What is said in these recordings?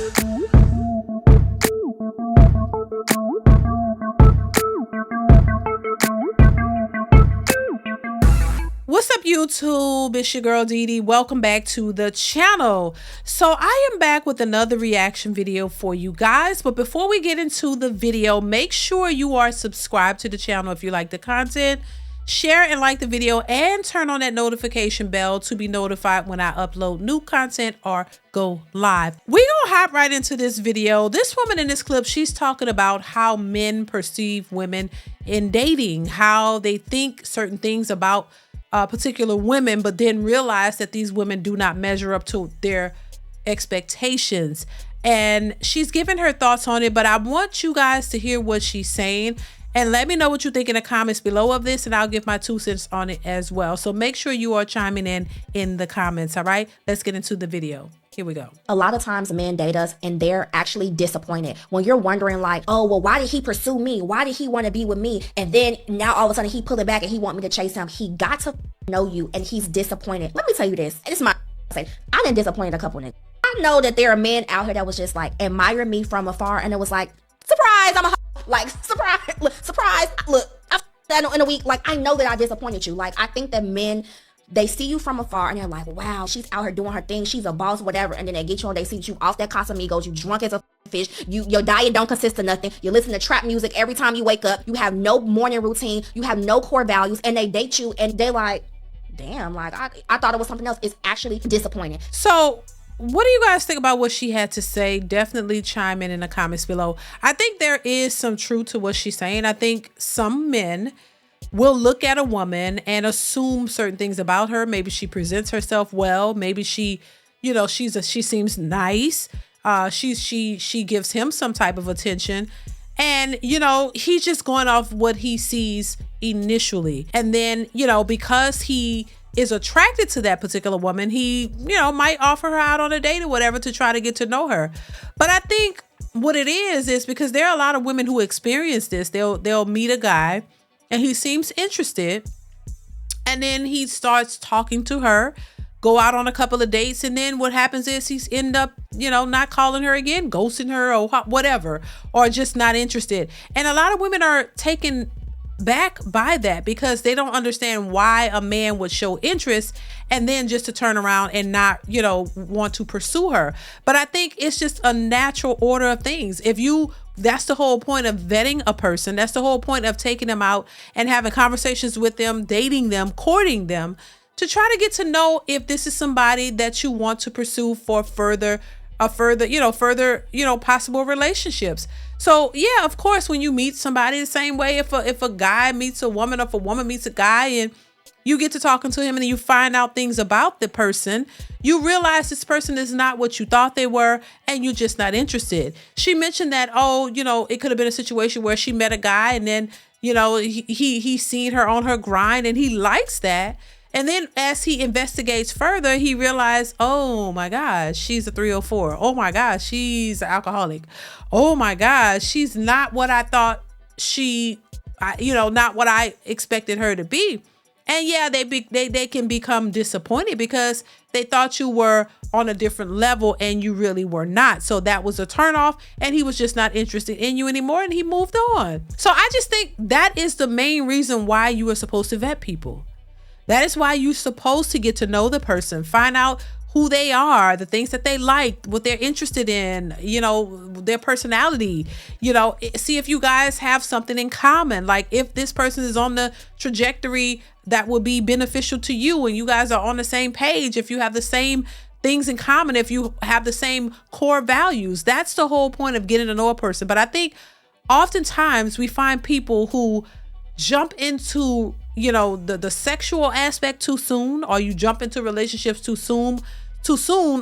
What's up, YouTube? It's your girl DeeDee. Welcome back to the channel. So I am back with another reaction video for you guys. But before we get into the video, make sure you are subscribed to the channel if you like the content. Share and like the video and turn on that notification bell to be notified when I upload new content or go live. We gonna hop right into this video. This woman in this clip, she's talking about how men perceive women in dating, how they think certain things about particular women, but then realize that these women do not measure up to their expectations. And she's giving her thoughts on it, but I want you guys to hear what she's saying and let me know what you think in the comments below of this, and I'll give my 2 cents on it as well. So make sure you are chiming in the comments. All right, let's get into the video. Here we go. A lot of times men date us and they're actually disappointed. When you're wondering like, oh, well, why did he pursue me? Why did he want to be with me? And then now all of a sudden he pull it back and he want me to chase him. He got to know you and he's disappointed. Let me tell you this. It's my say. I done disappointed a couple niggas. I know that there are men out here that was just like admire me from afar and it was like, surprise, I'm a like surprise, look, surprise. Look, I that in a week. Like I know that I disappointed you. Like I think that men, they see you from afar and they're like, wow, she's out here doing her thing. She's a boss, whatever. And then they get you and they see you off that Casamigos. You drunk as a fish. Your diet don't consist of nothing. You listen to trap music every time you wake up. You have no morning routine. You have no core values. And they date you and they like, damn, like I thought it was something else. It's actually disappointing. So what do you guys think about what she had to say? Definitely chime in the comments below. I think there is some truth to what she's saying. I think some men will look at a woman and assume certain things about her. Maybe she presents herself well. Maybe she, you know, she seems nice. She gives him some type of attention. And, you know, he's just going off what he sees initially. And then, you know, because he is attracted to that particular woman, he, you know, might offer her out on a date or whatever to try to get to know her. But I think what it is because there are a lot of women who experience this. They'll meet a guy and he seems interested, and then he starts talking to her, go out on a couple of dates, and then what happens is he's end up, you know, not calling her again, ghosting her or whatever, or just not interested. And a lot of women are taken back by that because they don't understand why a man would show interest and then just to turn around and not, you know, want to pursue her. But I think it's just a natural order of things. That's the whole point of vetting a person. That's the whole point of taking them out and having conversations with them, dating them, courting them, to try to get to know if this is somebody that you want to pursue for further possible relationships. So yeah, of course, when you meet somebody the same way, if a guy meets a woman, or if a woman meets a guy and you get to talking to him and you find out things about the person, you realize this person is not what you thought they were and you're just not interested. She mentioned that, oh, you know, it could have been a situation where she met a guy and then, you know, he's seen her on her grind and he likes that. And then as he investigates further, he realized, oh my gosh, she's a 304. Oh my gosh, she's an alcoholic. Oh my gosh, she's not what I thought not what I expected her to be. And yeah, they can become disappointed because they thought you were on a different level and you really were not. So that was a turnoff and he was just not interested in you anymore and he moved on. So I just think that is the main reason why you are supposed to vet people. That is why you're supposed to get to know the person, find out who they are, the things that they like, what they're interested in, you know, their personality, you know, see if you guys have something in common. Like if this person is on the trajectory that will be beneficial to you and you guys are on the same page, if you have the same things in common, if you have the same core values, that's the whole point of getting to know a person. But I think oftentimes we find people who jump into, you know, the sexual aspect too soon, or you jump into relationships too soon,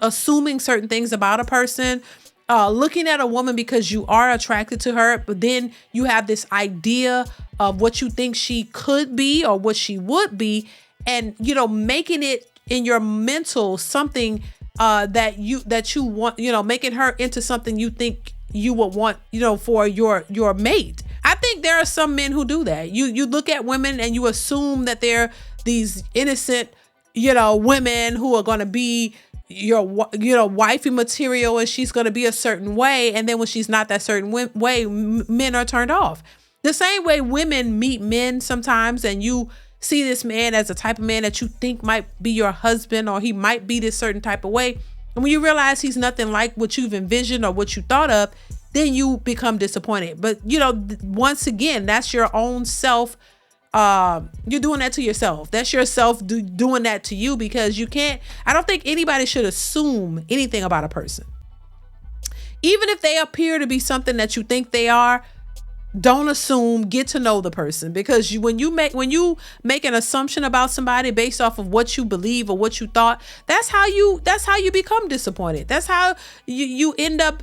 assuming certain things about a person, looking at a woman because you are attracted to her, but then you have this idea of what you think she could be or what she would be, and, you know, making it in your mental something that you want, you know, making her into something you think you would want, you know, for your mate. I think there are some men who do that. You look at women and you assume that they're these innocent, you know, women who are going to be, wifey material, and she's going to be a certain way. And then when she's not that certain way, men are turned off. The same way women meet men sometimes, and you see this man as a type of man that you think might be your husband, or he might be this certain type of way. And when you realize he's nothing like what you've envisioned or what you thought of, then you become disappointed. But, once again, that's your own self. You're doing that to yourself. That's yourself doing that to you, because I don't think anybody should assume anything about a person. Even if they appear to be something that you think they are, don't assume. Get to know the person, because when you make an assumption about somebody based off of what you believe or what you thought, that's how you become disappointed. That's how you end up,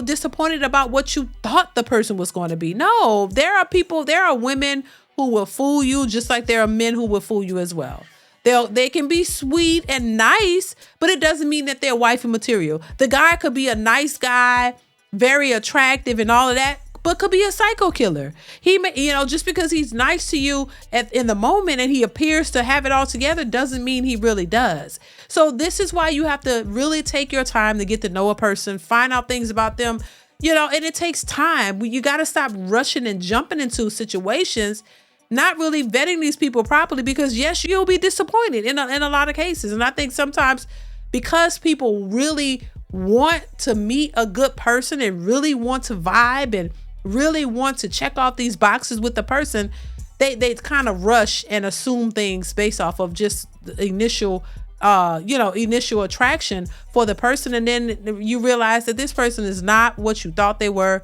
disappointed about what you thought the person was going to be. No, there are women who will fool you, just like there are men who will fool you as well. They can be sweet and nice, but it doesn't mean that they're wifey material. The guy could be a nice guy, very attractive and all of that, but could be a psycho killer. He may, just because he's nice to you in the moment and he appears to have it all together, doesn't mean he really does. So this is why you have to really take your time to get to know a person, find out things about them, and it takes time. You got to stop rushing and jumping into situations, not really vetting these people properly, because yes, you'll be disappointed in a lot of cases. And I think sometimes because people really want to meet a good person and really want to vibe and really want to check off these boxes with the person, they kind of rush and assume things based off of just the initial attraction for the person. And then you realize that this person is not what you thought they were.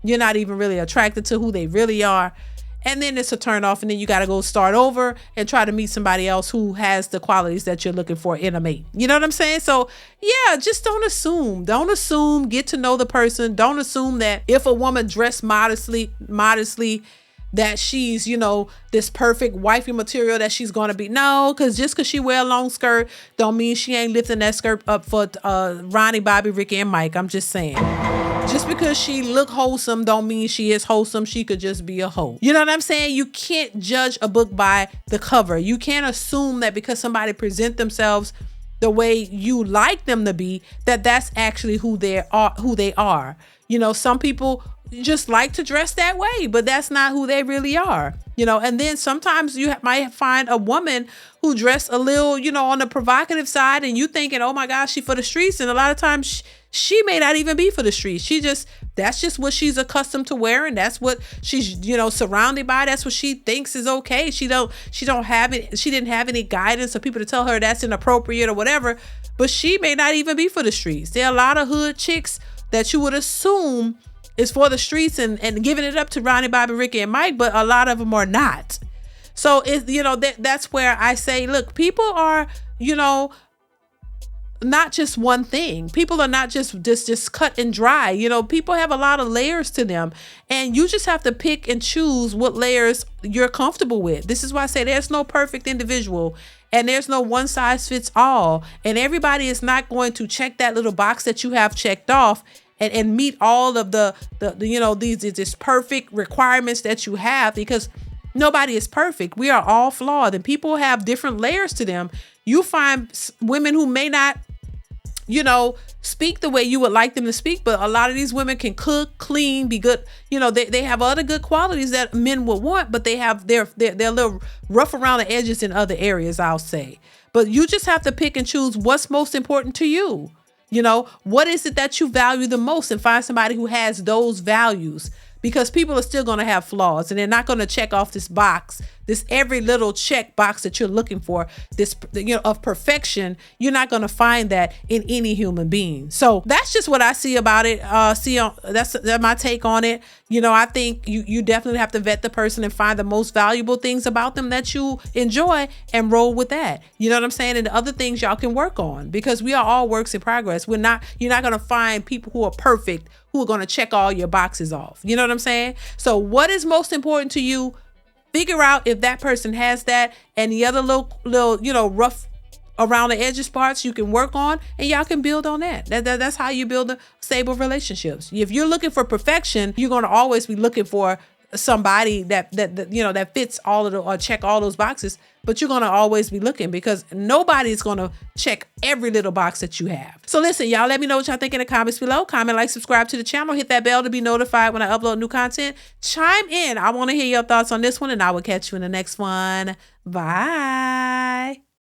You're not even really attracted to who they really are. And then it's a turn off, and then you got to go start over and try to meet somebody else who has the qualities that you're looking for in a mate. You know what I'm saying? So yeah, just don't assume. Don't assume. Get to know the person. Don't assume that if a woman dressed modestly, that she's, this perfect wifey material that she's going to be. No, because just because she wear a long skirt don't mean she ain't lifting that skirt up for Ronnie, Bobby, Ricky, and Mike. I'm just saying. Just because she look wholesome don't mean she is wholesome. She could just be a hoe. You know what I'm saying? You can't judge a book by the cover. You can't assume that because somebody present themselves the way you like them to be, that's actually who they are. Some people just like to dress that way, but that's not who they really are. And then sometimes you might find a woman who dressed a little, on the provocative side, and you thinking, oh my gosh, she for the streets. And a lot of times she may not even be for the streets. That's just what she's accustomed to wearing. That's what she's, surrounded by. That's what she thinks is okay. She didn't have any guidance or people to tell her that's inappropriate or whatever, but she may not even be for the streets. There are a lot of hood chicks that you would assume is for the streets and giving it up to Ronnie, Bobby, Ricky, and Mike, but a lot of them are not. So that's where I say, look, people are, not just one thing. People are not just cut and dry. People have a lot of layers to them, and you just have to pick and choose what layers you're comfortable with. This is why I say there's no perfect individual, and there's no one size fits all, and everybody is not going to check that little box that you have checked off and meet all of the these perfect requirements that you have, because nobody is perfect. We are all flawed, and people have different layers to them. You find women who may not, speak the way you would like them to speak, but a lot of these women can cook, clean, be good. They have other good qualities that men would want, but they're a little rough around the edges in other areas, I'll say. But you just have to pick and choose what's most important to you. What is it that you value the most, and find somebody who has those values, because people are still going to have flaws, and they're not going to check off this box, this every little check box that you're looking for, this, of perfection. You're not going to find that in any human being. So that's just what I see about it. That's my take on it. I think you definitely have to vet the person and find the most valuable things about them that you enjoy and roll with that. You know what I'm saying? And the other things y'all can work on, because we are all works in progress. You're not going to find people who are perfect, who are going to check all your boxes off. You know what I'm saying? So what is most important to you? Figure out if that person has that, and the other little rough around the edges parts you can work on, and y'all can build on that. That's how you build a stable relationships. If you're looking for perfection, you're going to always be looking for somebody that that fits all of the or check all those boxes, but you're gonna always be looking because nobody's gonna check every little box that you have. So listen, y'all, let me know what y'all think in the comments below. Comment, like, subscribe to the channel, hit that bell to be notified when I upload new content. Chime in. I want to hear your thoughts on this one, and I will catch you in the next one. Bye.